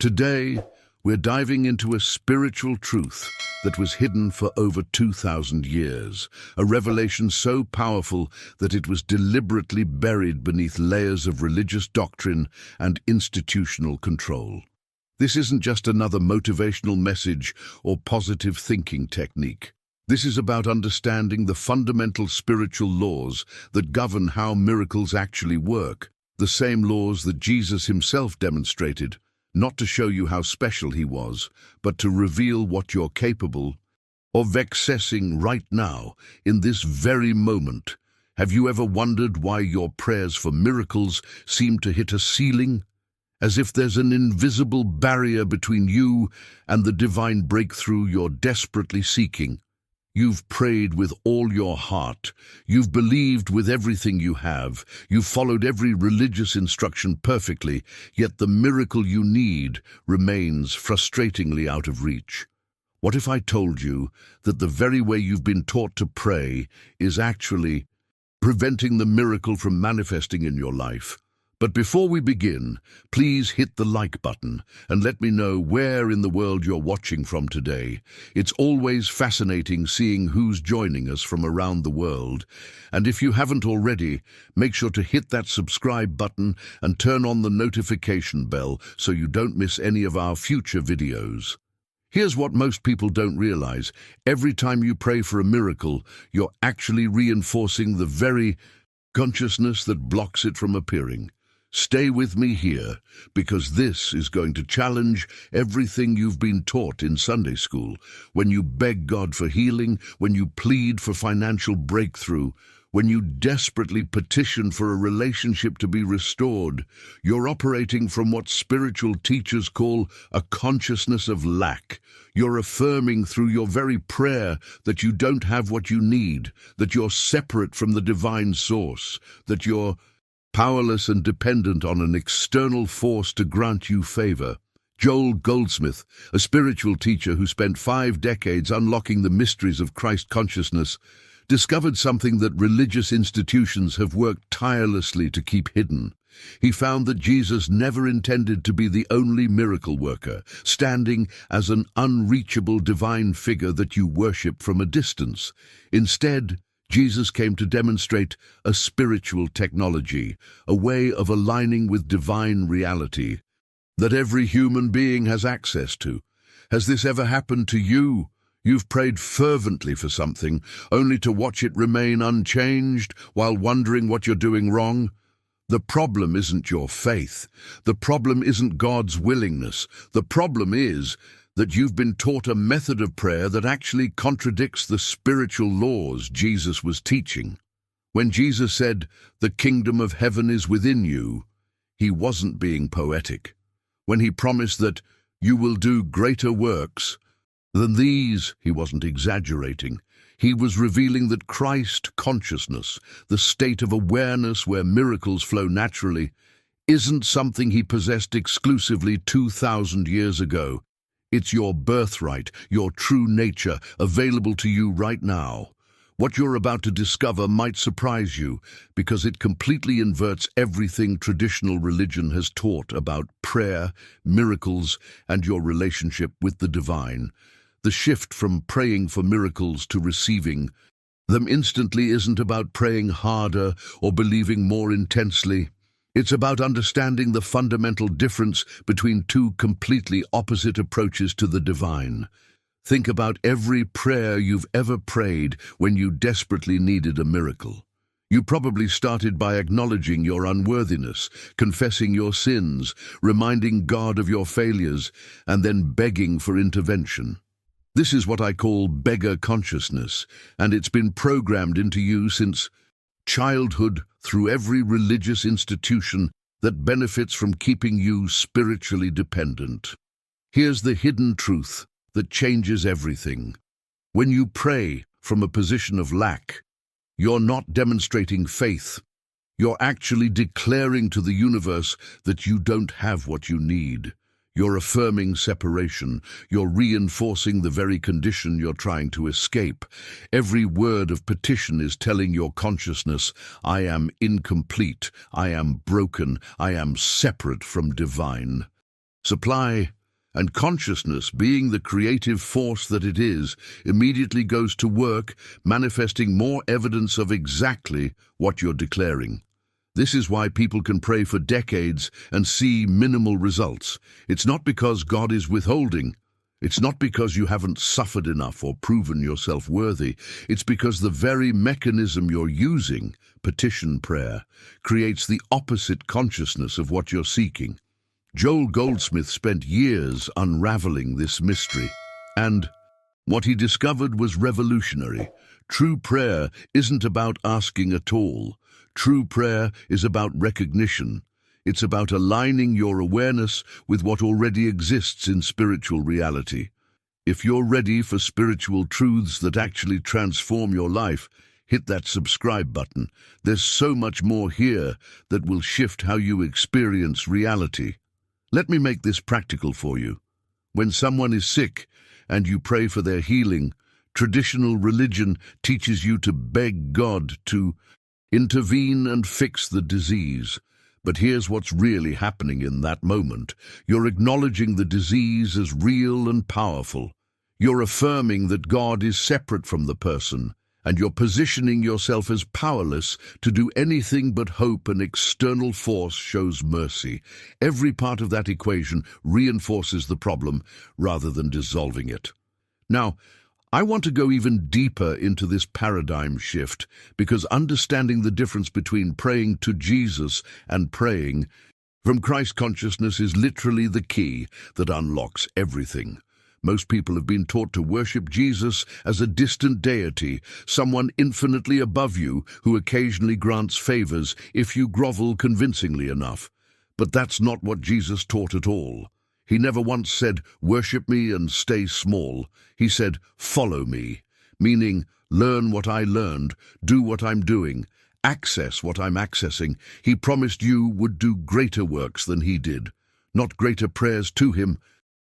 Today, we're diving into a spiritual truth that was hidden for over 2,000 years, a revelation so powerful that it was deliberately buried beneath layers of religious doctrine and institutional control. This isn't just another motivational message or positive thinking technique. This is about understanding the fundamental spiritual laws that govern how miracles actually work, the same laws that Jesus himself demonstrated, not to show you how special he was, but to reveal what you're capable of accessing right now, in this very moment. Have you ever wondered why your prayers for miracles seem to hit a ceiling? As if there's an invisible barrier between you and the divine breakthrough you're desperately seeking. You've prayed with all your heart. You've believed with everything you have. You've followed every religious instruction perfectly, yet the miracle you need remains frustratingly out of reach. What if I told you that the very way you've been taught to pray is actually preventing the miracle from manifesting in your life? But before we begin, please hit the like button and let me know where in the world you're watching from today. It's always fascinating seeing who's joining us from around the world. And if you haven't already, make sure to hit that subscribe button and turn on the notification bell so you don't miss any of our future videos. Here's what most people don't realize. Every time you pray for a miracle, you're actually reinforcing the very consciousness that blocks it from appearing. Stay with me here, because this is going to challenge everything you've been taught in Sunday school. When you beg God for healing, when you plead for financial breakthrough, when you desperately petition for a relationship to be restored, you're operating from what spiritual teachers call a consciousness of lack. You're affirming through your very prayer that you don't have what you need, that you're separate from the divine source, that you're powerless and dependent on an external force to grant you favor. Joel Goldsmith, a spiritual teacher who spent 5 decades unlocking the mysteries of Christ consciousness, discovered something that religious institutions have worked tirelessly to keep hidden. He found that Jesus never intended to be the only miracle worker, standing as an unreachable divine figure that you worship from a distance. Instead, Jesus came to demonstrate a spiritual technology, a way of aligning with divine reality that every human being has access to. Has this ever happened to you? You've prayed fervently for something, only to watch it remain unchanged while wondering what you're doing wrong? The problem isn't your faith. The problem isn't God's willingness. The problem is that you've been taught a method of prayer that actually contradicts the spiritual laws Jesus was teaching. When Jesus said, "The kingdom of heaven is within you," he wasn't being poetic. When he promised that you will do greater works than these, he wasn't exaggerating. He was revealing that Christ consciousness, the state of awareness where miracles flow naturally, isn't something he possessed exclusively 2,000 years ago. It's your birthright, your true nature, available to you right now. What you're about to discover might surprise you, because it completely inverts everything traditional religion has taught about prayer, miracles, and your relationship with the divine. The shift from praying for miracles to receiving them instantly isn't about praying harder or believing more intensely. It's about understanding the fundamental difference between two completely opposite approaches to the divine. Think about every prayer you've ever prayed when you desperately needed a miracle. You probably started by acknowledging your unworthiness, confessing your sins, reminding God of your failures, and then begging for intervention. This is what I call beggar consciousness, and it's been programmed into you since childhood through every religious institution that benefits from keeping you spiritually dependent. Here's the hidden truth that changes everything. When you pray from a position of lack, you're not demonstrating faith. You're actually declaring to the universe that you don't have what you need. You're affirming separation. You're reinforcing the very condition you're trying to escape. Every word of petition is telling your consciousness, I am incomplete, I am broken, I am separate from divine. supply, and consciousness, being the creative force that it is, immediately goes to work, manifesting more evidence of exactly what you're declaring. This is why people can pray for decades and see minimal results. It's not because God is withholding. It's not because you haven't suffered enough or proven yourself worthy. It's because the very mechanism you're using, petition prayer, creates the opposite consciousness of what you're seeking. Joel Goldsmith spent years unraveling this mystery, and what he discovered was revolutionary. True prayer isn't about asking at all. True prayer is about recognition. It's about aligning your awareness with what already exists in spiritual reality. If you're ready for spiritual truths that actually transform your life, hit that subscribe button. There's so much more here that will shift how you experience reality. Let me make this practical for you. When someone is sick and you pray for their healing, traditional religion teaches you to beg God to intervene and fix the disease. But here's what's really happening in that moment. You're acknowledging the disease as real and powerful. You're affirming that God is separate from the person, and you're positioning yourself as powerless to do anything but hope an external force shows mercy. Every part of that equation reinforces the problem rather than dissolving it. Now, I want to go even deeper into this paradigm shift, because understanding the difference between praying to Jesus and praying from Christ consciousness is literally the key that unlocks everything. Most people have been taught to worship Jesus as a distant deity, someone infinitely above you who occasionally grants favors if you grovel convincingly enough. But that's not what Jesus taught at all. He never once said, "Worship me and stay small." He said, "Follow me," meaning learn what I learned, do what I'm doing, access what I'm accessing. He promised you would do greater works than he did, not greater prayers to him,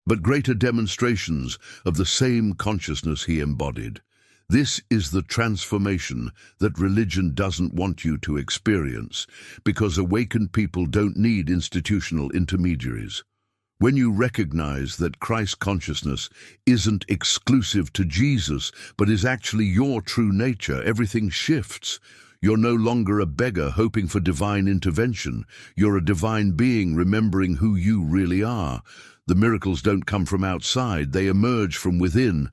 but greater demonstrations of the same consciousness he embodied. This is the transformation that religion doesn't want you to experience, because awakened people don't need institutional intermediaries. When you recognize that Christ consciousness isn't exclusive to Jesus, but is actually your true nature, everything shifts. You're no longer a beggar hoping for divine intervention. You're a divine being remembering who you really are. The miracles don't come from outside, they emerge from within.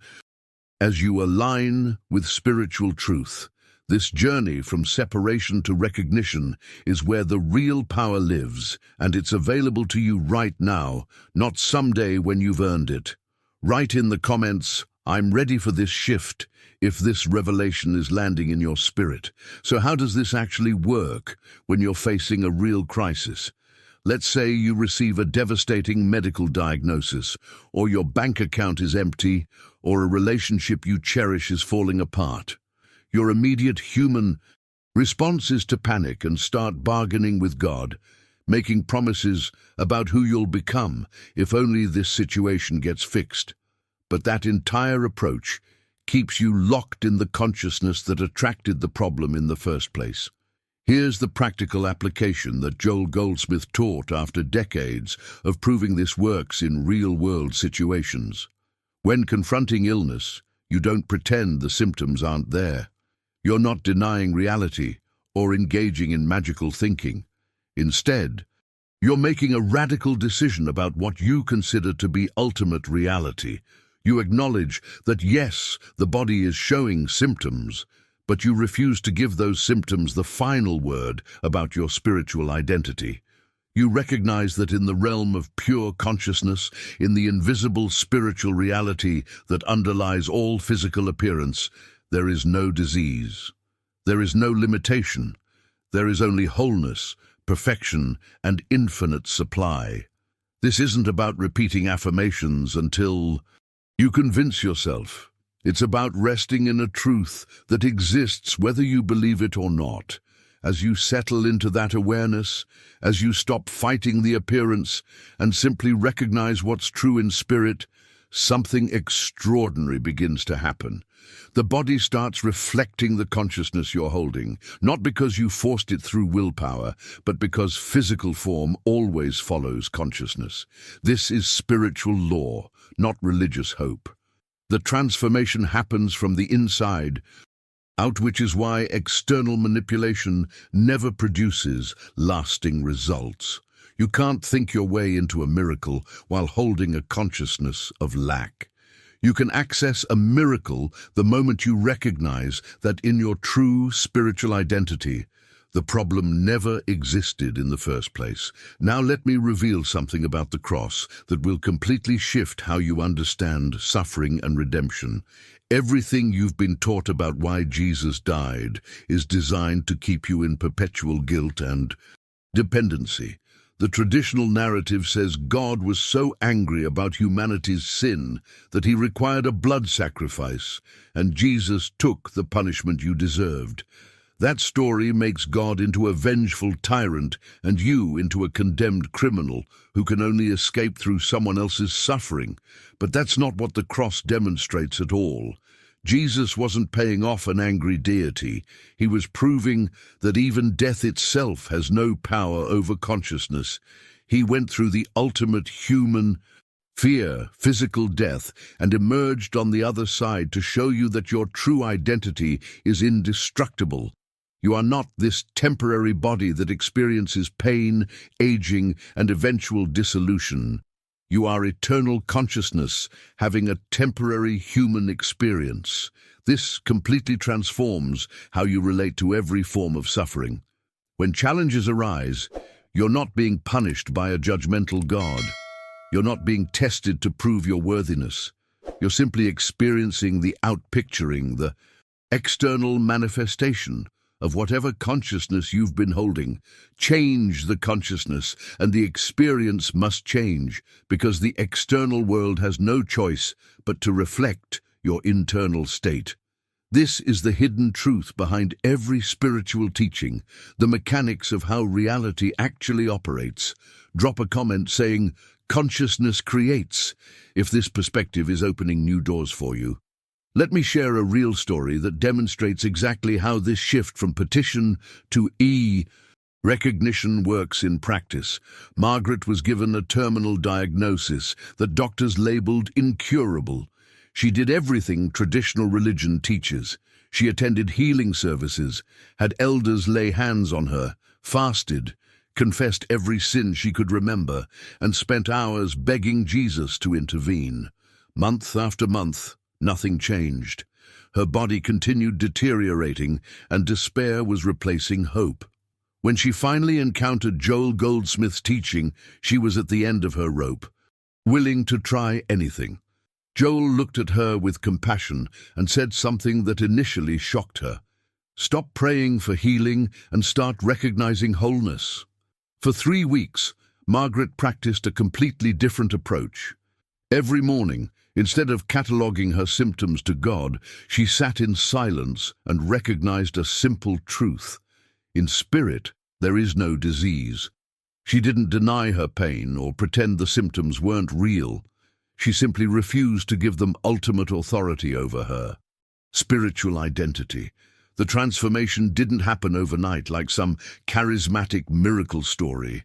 As you align with spiritual truth, this journey from separation to recognition is where the real power lives, and it's available to you right now, not someday when you've earned it. Write in the comments, "I'm ready for this shift," if this revelation is landing in your spirit. So how does this actually work when you're facing a real crisis? Let's say you receive a devastating medical diagnosis, or your bank account is empty, or a relationship you cherish is falling apart. Your immediate human response is to panic and start bargaining with God, making promises about who you'll become if only this situation gets fixed. But that entire approach keeps you locked in the consciousness that attracted the problem in the first place. Here's the practical application that Joel Goldsmith taught after decades of proving this works in real-world situations. When confronting illness, you don't pretend the symptoms aren't there. You're not denying reality or engaging in magical thinking. Instead, you're making a radical decision about what you consider to be ultimate reality. You acknowledge that yes, the body is showing symptoms, but you refuse to give those symptoms the final word about your spiritual identity. You recognize that in the realm of pure consciousness, in the invisible spiritual reality that underlies all physical appearance, there is no disease. There is no limitation. There is only wholeness, perfection, and infinite supply. This isn't about repeating affirmations until you convince yourself. It's about resting in a truth that exists whether you believe it or not. As you settle into that awareness, as you stop fighting the appearance and simply recognize what's true in spirit, something extraordinary begins to happen. The body starts reflecting the consciousness you're holding, not because you forced it through willpower, but because physical form always follows consciousness. This is spiritual law, not religious hope. The transformation happens from the inside out, which is why external manipulation never produces lasting results. You can't think your way into a miracle while holding a consciousness of lack. You can access a miracle the moment you recognize that in your true spiritual identity, the problem never existed in the first place. Now let me reveal something about the cross that will completely shift how you understand suffering and redemption. Everything you've been taught about why Jesus died is designed to keep you in perpetual guilt and dependency. The traditional narrative says God was so angry about humanity's sin that he required a blood sacrifice, and Jesus took the punishment you deserved. That story makes God into a vengeful tyrant and you into a condemned criminal who can only escape through someone else's suffering. But that's not what the cross demonstrates at all. Jesus wasn't paying off an angry deity. He was proving that even death itself has no power over consciousness. He went through the ultimate human fear, physical death, and emerged on the other side to show you that your true identity is indestructible. You are not this temporary body that experiences pain, aging, and eventual dissolution. You are eternal consciousness, having a temporary human experience. This completely transforms how you relate to every form of suffering. When challenges arise, you're not being punished by a judgmental God. You're not being tested to prove your worthiness. You're simply experiencing the outpicturing, the external manifestation of whatever consciousness you've been holding. Change the consciousness, and the experience must change, because the external world has no choice but to reflect your internal state. This is the hidden truth behind every spiritual teaching, the mechanics of how reality actually operates. Drop a comment saying, "Consciousness creates," if this perspective is opening new doors for you. Let me share a real story that demonstrates exactly how this shift from petition to recognition works in practice. Margaret was given a terminal diagnosis that doctors labeled incurable. She did everything traditional religion teaches. She attended healing services, had elders lay hands on her, fasted, confessed every sin she could remember, and spent hours begging Jesus to intervene. Month after month, nothing changed. Her body continued deteriorating, and despair was replacing hope. When she finally encountered Joel Goldsmith's teaching, she was at the end of her rope, willing to try anything. Joel looked at her with compassion and said something that initially shocked her. Stop praying for healing and start recognizing wholeness. For 3 weeks, Margaret practiced a completely different approach. Every morning, instead of cataloging her symptoms to God, she sat in silence and recognized a simple truth. In spirit, there is no disease. She didn't deny her pain or pretend the symptoms weren't real. She simply refused to give them ultimate authority over her. Spiritual identity. The transformation didn't happen overnight like some charismatic miracle story.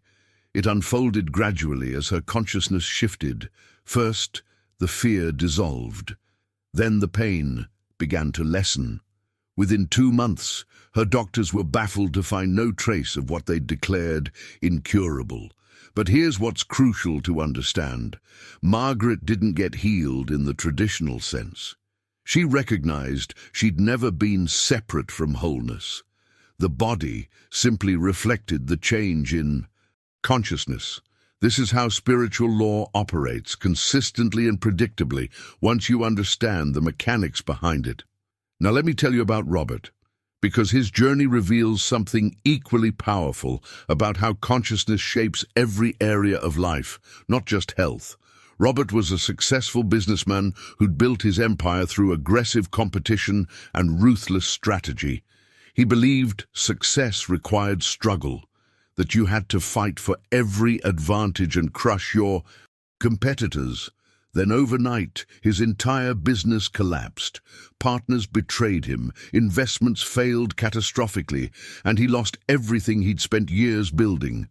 It unfolded gradually as her consciousness shifted. First, the fear dissolved. Then the pain began to lessen. Within 2 months, her doctors were baffled to find no trace of what they'd declared incurable. But here's what's crucial to understand. Margaret didn't get healed in the traditional sense. She recognized she'd never been separate from wholeness. The body simply reflected the change in consciousness. This is how spiritual law operates, consistently and predictably, once you understand the mechanics behind it. Now let me tell you about Robert, because his journey reveals something equally powerful about how consciousness shapes every area of life, not just health. Robert was a successful businessman who'd built his empire through aggressive competition and ruthless strategy. He believed success required struggle, that you had to fight for every advantage and crush your competitors. Then overnight, his entire business collapsed. Partners betrayed him, investments failed catastrophically, and he lost everything he'd spent years building.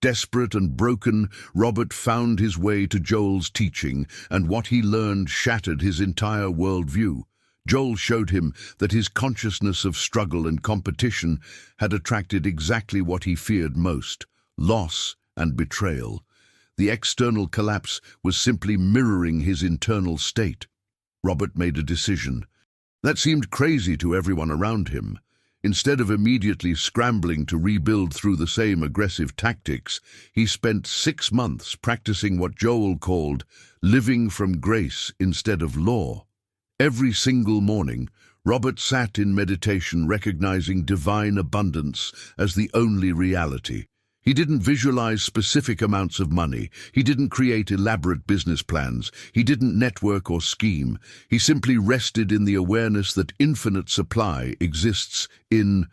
Desperate and broken, Robert found his way to Joel's teaching, and what he learned shattered his entire worldview. Joel showed him that his consciousness of struggle and competition had attracted exactly what he feared most: loss and betrayal. The external collapse was simply mirroring his internal state. Robert made a decision. That seemed crazy to everyone around him. Instead of immediately scrambling to rebuild through the same aggressive tactics, he spent 6 months practicing what Joel called living from grace instead of law. Every single morning, Robert sat in meditation, recognizing divine abundance as the only reality. He didn't visualize specific amounts of money. He didn't create elaborate business plans. He didn't network or scheme. He simply rested in the awareness that infinite supply exists in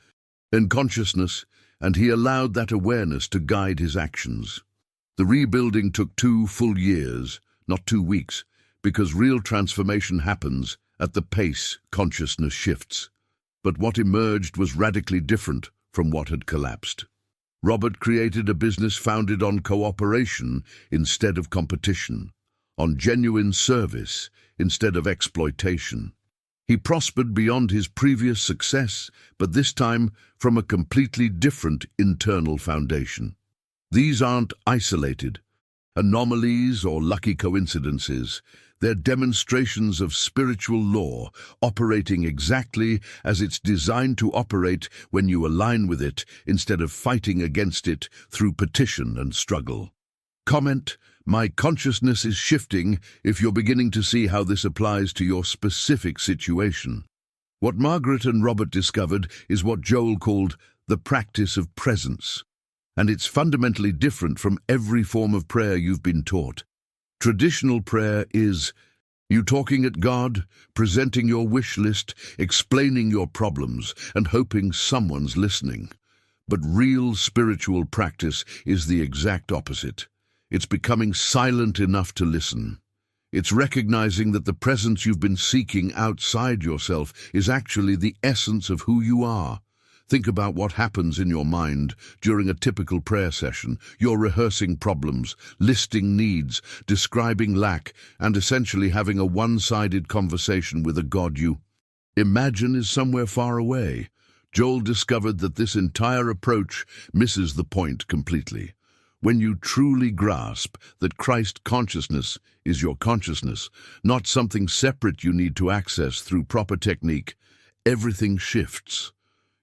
consciousness, and he allowed that awareness to guide his actions. The rebuilding took 2 full years, not 2 weeks, because real transformation happens at the pace consciousness shifts. But what emerged was radically different from what had collapsed. Robert created a business founded on cooperation instead of competition, on genuine service instead of exploitation. He prospered beyond his previous success, but this time from a completely different internal foundation. These aren't isolated anomalies or lucky coincidences. They're demonstrations of spiritual law operating exactly as it's designed to operate when you align with it instead of fighting against it through petition and struggle. Comment: my consciousness is shifting if you're beginning to see how this applies to your specific situation. What Margaret and Robert discovered is what Joel called the practice of presence, and it's fundamentally different from every form of prayer you've been taught. Traditional prayer is you talking at God, presenting your wish list, explaining your problems, and hoping someone's listening. But real spiritual practice is the exact opposite. It's becoming silent enough to listen. It's recognizing that the presence you've been seeking outside yourself is actually the essence of who you are. Think about what happens in your mind during a typical prayer session. You're rehearsing problems, listing needs, describing lack, and essentially having a one-sided conversation with a God you imagine is somewhere far away. Joel discovered that this entire approach misses the point completely. When you truly grasp that Christ consciousness is your consciousness, not something separate you need to access through proper technique, everything shifts.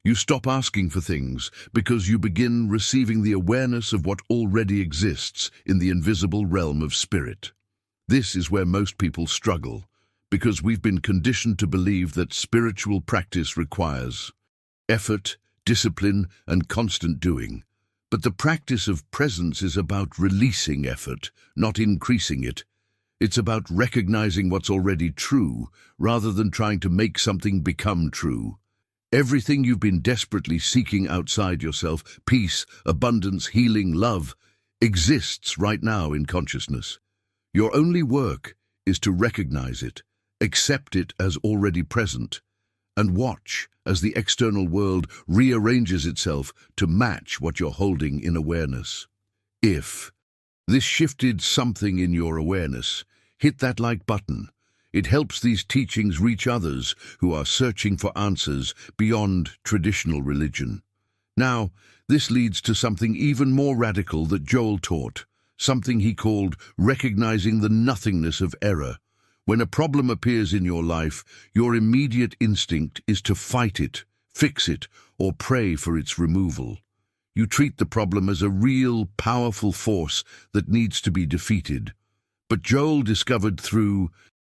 You stop asking for things because you begin receiving the awareness of what already exists in the invisible realm of spirit. This is where most people struggle, because we've been conditioned to believe that spiritual practice requires effort, discipline, and constant doing. But the practice of presence is about releasing effort, not increasing it. It's about recognizing what's already true, rather than trying to make something become true. Everything you've been desperately seeking outside yourself, peace, abundance, healing, love, exists right now in consciousness. Your only work is to recognize it, accept it as already present, and watch as the external world rearranges itself to match what you're holding in awareness. If this shifted something in your awareness, hit that like button. It helps these teachings reach others who are searching for answers beyond traditional religion. Now, this leads to something even more radical that Joel taught, something he called recognizing the nothingness of error. When a problem appears in your life, your immediate instinct is to fight it, fix it, or pray for its removal. You treat the problem as a real, powerful force that needs to be defeated. But Joel discovered through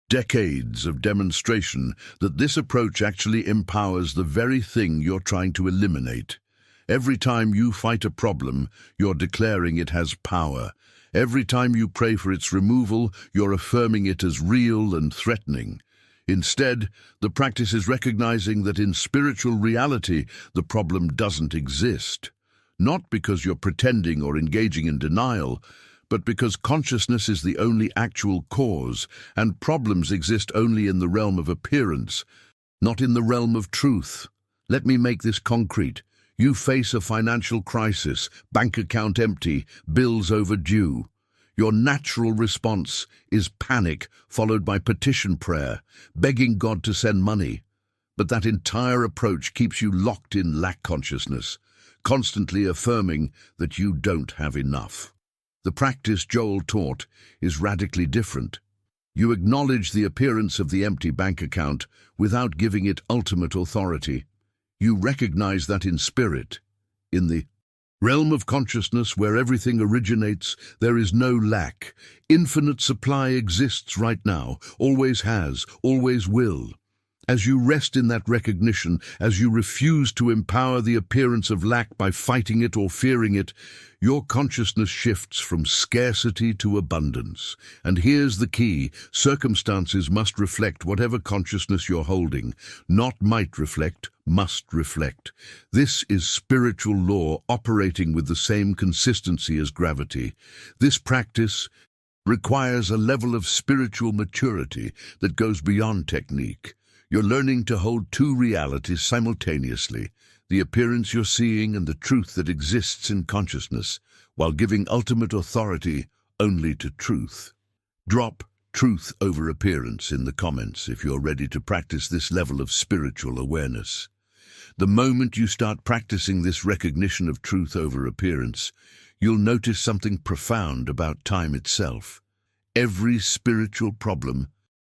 decades of demonstration that this approach actually empowers the very thing you're trying to eliminate. Every time you fight a problem, you're declaring it has power. Every time you pray for its removal, you're affirming it as real and threatening. Instead, the practice is recognizing that in spiritual reality, the problem doesn't exist. Not because you're pretending or engaging in denial, but because consciousness is the only actual cause, and problems exist only in the realm of appearance, not in the realm of truth. Let me make this concrete. You face a financial crisis, bank account empty, bills overdue. Your natural response is panic, followed by petition prayer, begging God to send money. But that entire approach keeps you locked in lack consciousness, constantly affirming that you don't have enough. The practice Joel taught is radically different. You acknowledge the appearance of the empty bank account without giving it ultimate authority. You recognize that in spirit, in the realm of consciousness where everything originates, there is no lack. Infinite supply exists right now, always has, always will. As you rest in that recognition, as you refuse to empower the appearance of lack by fighting it or fearing it, your consciousness shifts from scarcity to abundance. And here's the key: circumstances must reflect whatever consciousness you're holding. Not might reflect, must reflect. This is spiritual law operating with the same consistency as gravity. This practice requires a level of spiritual maturity that goes beyond technique. You're learning to hold two realities simultaneously, the appearance you're seeing and the truth that exists in consciousness, while giving ultimate authority only to truth. Drop truth over appearance in the comments if you're ready to practice this level of spiritual awareness. The moment you start practicing this recognition of truth over appearance, you'll notice something profound about time itself. Every spiritual problem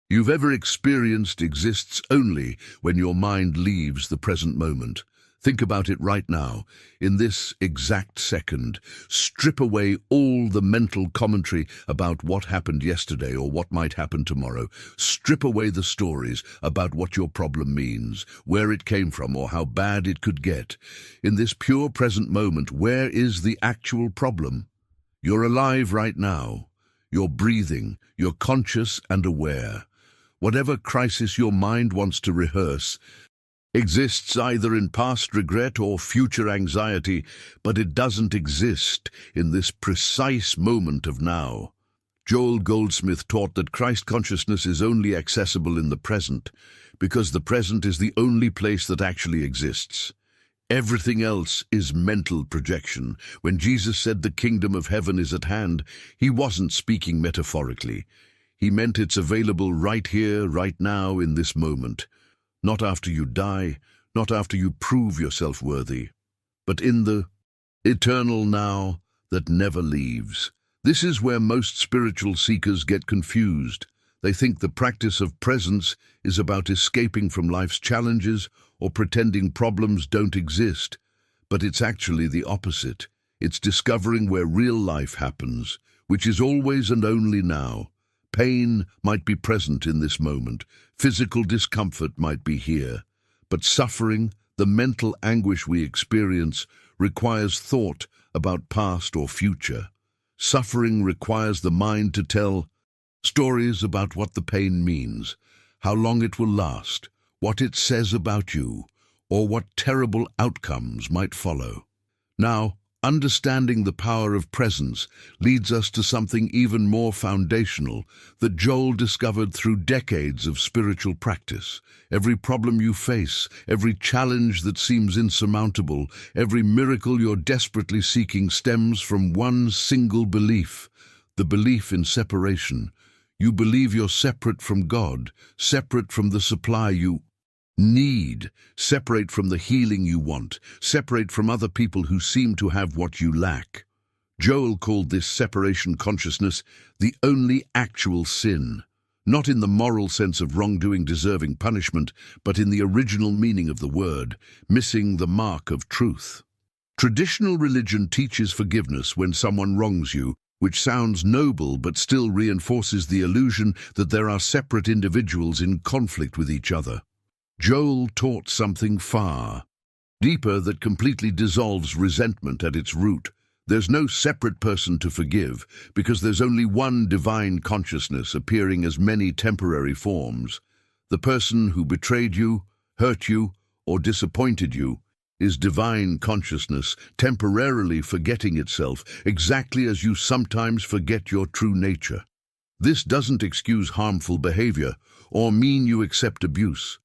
you've ever experienced exists only when your mind leaves the present moment. Think about it right now, in this exact second. Strip away all the mental commentary about what happened yesterday or what might happen tomorrow. Strip away the stories about what your problem means, where it came from, or how bad it could get. In this pure present moment, where is the actual problem? You're alive right now. You're breathing. You're conscious and aware. Whatever crisis your mind wants to rehearse exists either in past regret or future anxiety, but it doesn't exist in this precise moment of now. Joel Goldsmith taught that Christ consciousness is only accessible in the present, because the present is the only place that actually exists. Everything else is mental projection. When Jesus said the kingdom of heaven is at hand, he wasn't speaking metaphorically. He meant it's available right here, right now, in this moment. Not after you die, not after you prove yourself worthy, but in the eternal now that never leaves. This is where most spiritual seekers get confused. They think the practice of presence is about escaping from life's challenges or pretending problems don't exist, but it's actually the opposite. It's discovering where real life happens, which is always and only now. Pain might be present in this moment, physical discomfort might be here, but suffering, the mental anguish we experience, requires thought about past or future. Suffering requires the mind to tell stories about what the pain means, how long it will last, what it says about you, or what terrible outcomes might follow. Now, understanding the power of presence leads us to something even more foundational that Joel discovered through decades of spiritual practice. Every problem you face, every challenge that seems insurmountable, every miracle you're desperately seeking stems from one single belief, the belief in separation. You believe you're separate from God, separate from the supply you need, separate from the healing you want, separate from other people who seem to have what you lack. Joel called this separation consciousness the only actual sin, not in the moral sense of wrongdoing deserving punishment, but in the original meaning of the word, missing the mark of truth. Traditional religion teaches forgiveness when someone wrongs you, which sounds noble but still reinforces the illusion that there are separate individuals in conflict with each other. Joel taught something far deeper that completely dissolves resentment at its root. There's no separate person to forgive, because there's only one divine consciousness appearing as many temporary forms. The person who betrayed you, hurt you, or disappointed you is divine consciousness temporarily forgetting itself, exactly as you sometimes forget your true nature. This doesn't excuse harmful behavior or mean you accept abuse.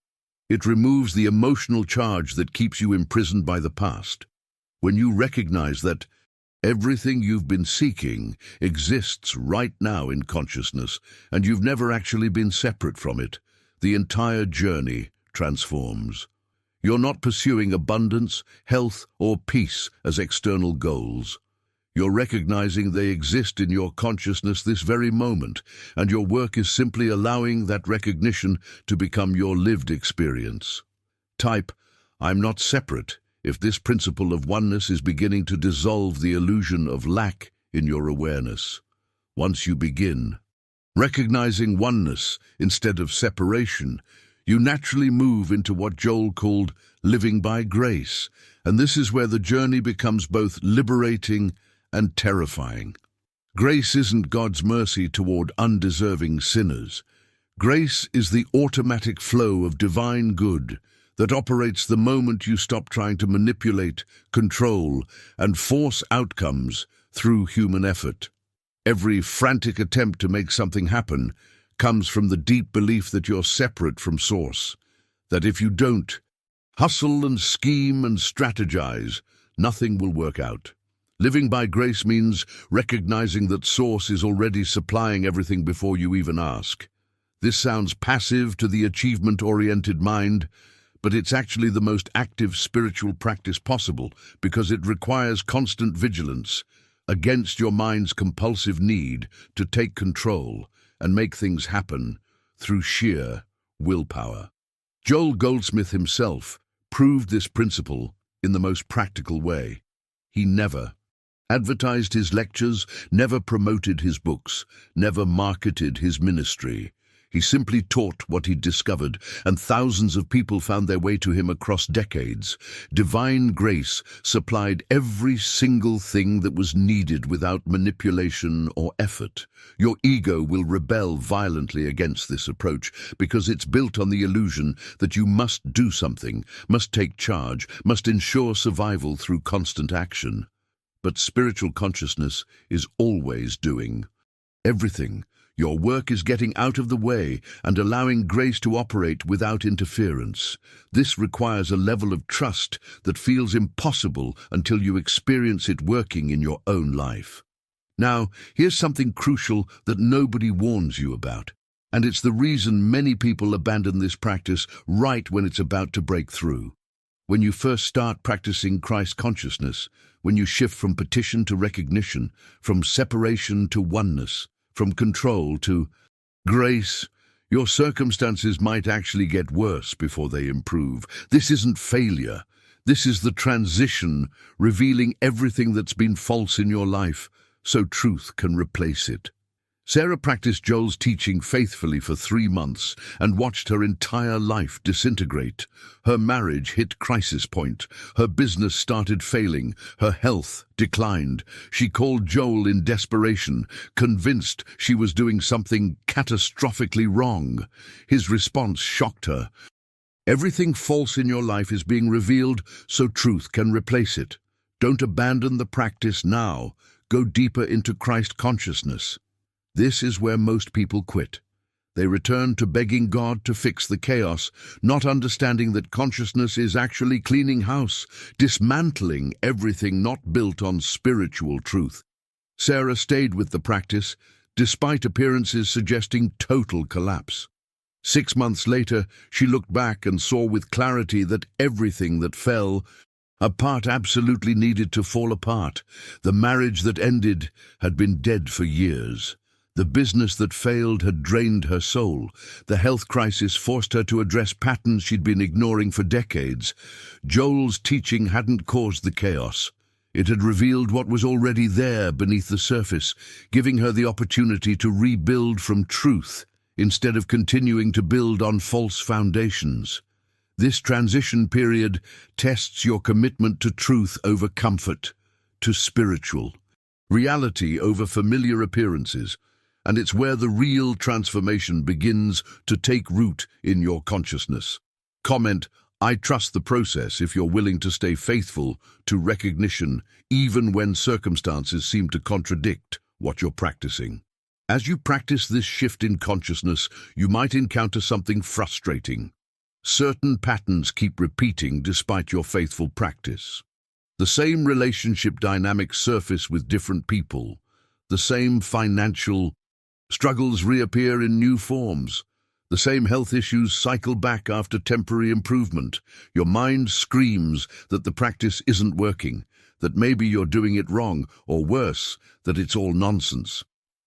It removes the emotional charge that keeps you imprisoned by the past. When you recognize that everything you've been seeking exists right now in consciousness, and you've never actually been separate from it, the entire journey transforms. You're not pursuing abundance, health, or peace as external goals. You're recognizing they exist in your consciousness this very moment, and your work is simply allowing that recognition to become your lived experience. Type, "I'm not separate," if this principle of oneness is beginning to dissolve the illusion of lack in your awareness. Once you begin recognizing oneness instead of separation, you naturally move into what Joel called living by grace, and this is where the journey becomes both liberating and terrifying. Grace isn't God's mercy toward undeserving sinners. Grace is the automatic flow of divine good that operates the moment you stop trying to manipulate, control, and force outcomes through human effort. Every frantic attempt to make something happen comes from the deep belief that you're separate from Source, that if you don't hustle and scheme and strategize, nothing will work out. Living by grace means recognizing that Source is already supplying everything before you even ask. This sounds passive to the achievement-oriented mind, but it's actually the most active spiritual practice possible because it requires constant vigilance against your mind's compulsive need to take control and make things happen through sheer willpower. Joel Goldsmith himself proved this principle in the most practical way. He never advertised his lectures, never promoted his books, never marketed his ministry. He simply taught what he'd discovered, and thousands of people found their way to him across decades. Divine grace supplied every single thing that was needed without manipulation or effort. Your ego will rebel violently against this approach because it's built on the illusion that you must do something, must take charge, must ensure survival through constant action. But spiritual consciousness is always doing everything. Your work is getting out of the way and allowing grace to operate without interference. This requires a level of trust that feels impossible until you experience it working in your own life. Now, here's something crucial that nobody warns you about, and it's the reason many people abandon this practice right when it's about to break through. When you first start practicing Christ consciousness, when you shift from petition to recognition, from separation to oneness, from control to grace, your circumstances might actually get worse before they improve. This isn't failure. This is the transition, revealing everything that's been false in your life, so truth can replace it. Sarah practiced Joel's teaching faithfully for 3 months and watched her entire life disintegrate. Her marriage hit crisis point. Her business started failing. Her health declined. She called Joel in desperation, convinced she was doing something catastrophically wrong. His response shocked her. Everything false in your life is being revealed so truth can replace it. Don't abandon the practice now. Go deeper into Christ consciousness. This is where most people quit. They return to begging God to fix the chaos, not understanding that consciousness is actually cleaning house, dismantling everything not built on spiritual truth. Sarah stayed with the practice, despite appearances suggesting total collapse. 6 months later, she looked back and saw with clarity that everything that fell apart absolutely needed to fall apart. The marriage that ended had been dead for years. The business that failed had drained her soul. The health crisis forced her to address patterns she'd been ignoring for decades. Joel's teaching hadn't caused the chaos. It had revealed what was already there beneath the surface, giving her the opportunity to rebuild from truth instead of continuing to build on false foundations. This transition period tests your commitment to truth over comfort, to spiritual reality over familiar appearances, and it's where the real transformation begins to take root in your consciousness. Comment, I trust the process if you're willing to stay faithful to recognition, even when circumstances seem to contradict what you're practicing. As you practice this shift in consciousness, you might encounter something frustrating. Certain patterns keep repeating despite your faithful practice. The same relationship dynamics surface with different people. The same financial struggles reappear in new forms. The same health issues cycle back after temporary improvement. Your mind screams that the practice isn't working, that maybe you're doing it wrong, or worse, that it's all nonsense.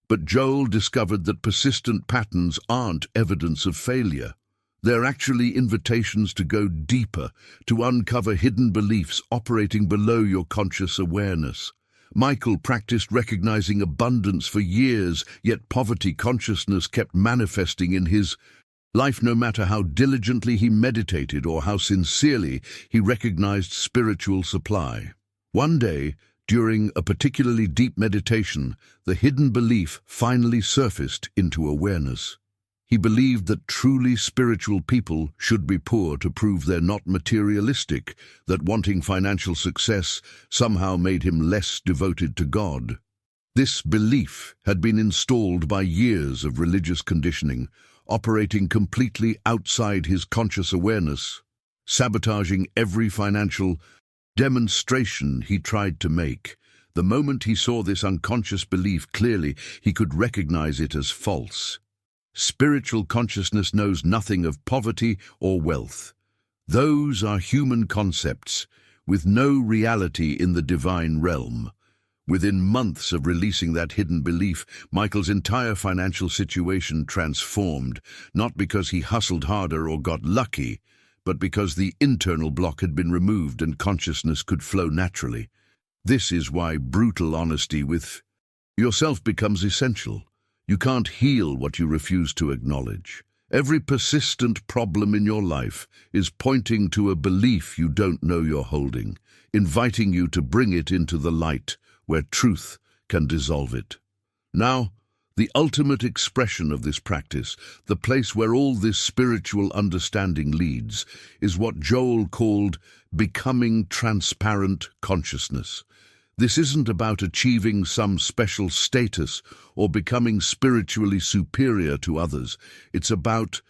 But Joel discovered that persistent patterns aren't evidence of failure. They're actually invitations to go deeper, to uncover hidden beliefs operating below your conscious awareness. Michael practiced recognizing abundance for years, yet poverty consciousness kept manifesting in his life no matter how diligently he meditated or how sincerely he recognized spiritual supply. One day, during a particularly deep meditation, the hidden belief finally surfaced into awareness. He believed that truly spiritual people should be poor to prove they're not materialistic, that wanting financial success somehow made him less devoted to God. This belief had been installed by years of religious conditioning, operating completely outside his conscious awareness, sabotaging every financial demonstration he tried to make. The moment he saw this unconscious belief clearly, he could recognize it as false. Spiritual consciousness knows nothing of poverty or wealth. Those are human concepts, with no reality in the divine realm. Within months of releasing that hidden belief, Michael's entire financial situation transformed, not because he hustled harder or got lucky, but because the internal block had been removed and consciousness could flow naturally. This is why brutal honesty with yourself becomes essential. You can't heal what you refuse to acknowledge. Every persistent problem in your life is pointing to a belief you don't know you're holding, inviting you to bring it into the light where truth can dissolve it. Now, the ultimate expression of this practice, the place where all this spiritual understanding leads, is what Joel called becoming transparent consciousness. This isn't about achieving some special status or becoming spiritually superior to others. It's about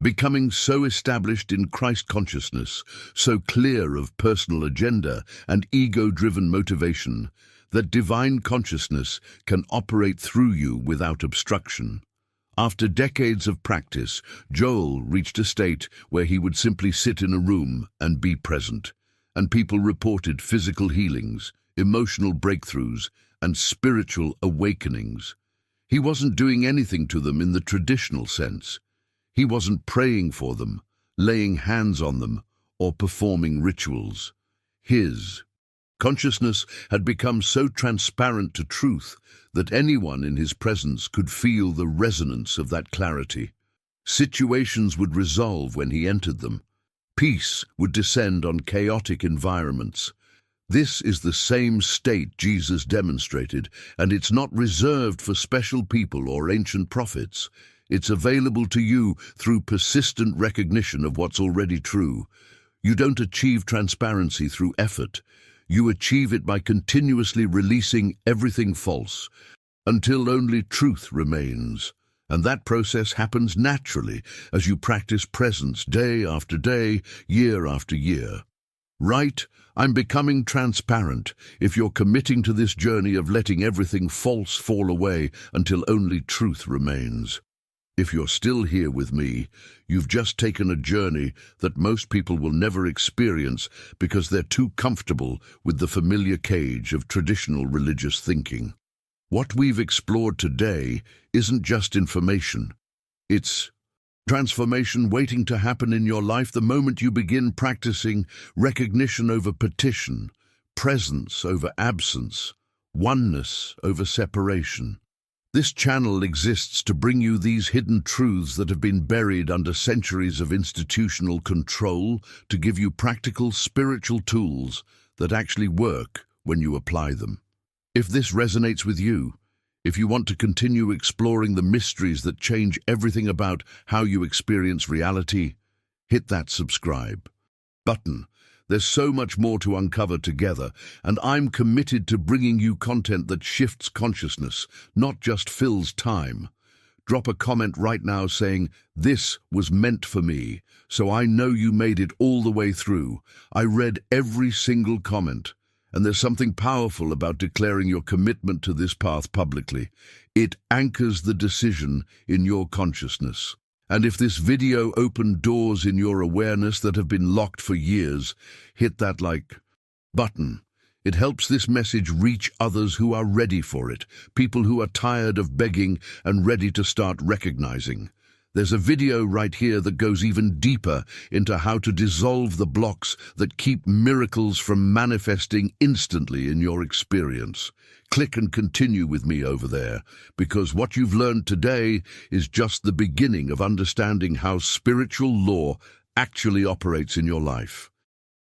becoming so established in Christ consciousness, so clear of personal agenda and ego-driven motivation, that divine consciousness can operate through you without obstruction. After decades of practice, Joel reached a state where he would simply sit in a room and be present, and people reported physical healings, emotional breakthroughs, and spiritual awakenings. He wasn't doing anything to them in the traditional sense. He wasn't praying for them, laying hands on them, or performing rituals. His consciousness had become so transparent to truth that anyone in his presence could feel the resonance of that clarity. Situations would resolve when he entered them. Peace would descend on chaotic environments. This is the same state Jesus demonstrated, and it's not reserved for special people or ancient prophets. It's available to you through persistent recognition of what's already true. You don't achieve transparency through effort. You achieve it by continuously releasing everything false, until only truth remains. And that process happens naturally as you practice presence day after day, year after year. Right, I'm becoming transparent if you're committing to this journey of letting everything false fall away until only truth remains. If you're still here with me, you've just taken a journey that most people will never experience because they're too comfortable with the familiar cage of traditional religious thinking. What we've explored today isn't just information. It's transformation waiting to happen in your life the moment you begin practicing recognition over petition, presence over absence, oneness over separation. This channel exists to bring you these hidden truths that have been buried under centuries of institutional control, to give you practical spiritual tools that actually work when you apply them. If this resonates with you, if you want to continue exploring the mysteries that change everything about how you experience reality, hit that subscribe. button. There's so much more to uncover together, and I'm committed to bringing you content that shifts consciousness, not just fills time. Drop a comment right now saying, "This was meant for me," so I know you made it all the way through. I read every single comment, and there's something powerful about declaring your commitment to this path publicly. It anchors the decision in your consciousness. And if this video opened doors in your awareness that have been locked for years, hit that like button. It helps this message reach others who are ready for it, people who are tired of begging and ready to start recognizing. There's a video right here that goes even deeper into how to dissolve the blocks that keep miracles from manifesting instantly in your experience. Click and continue with me over there, because what you've learned today is just the beginning of understanding how spiritual law actually operates in your life.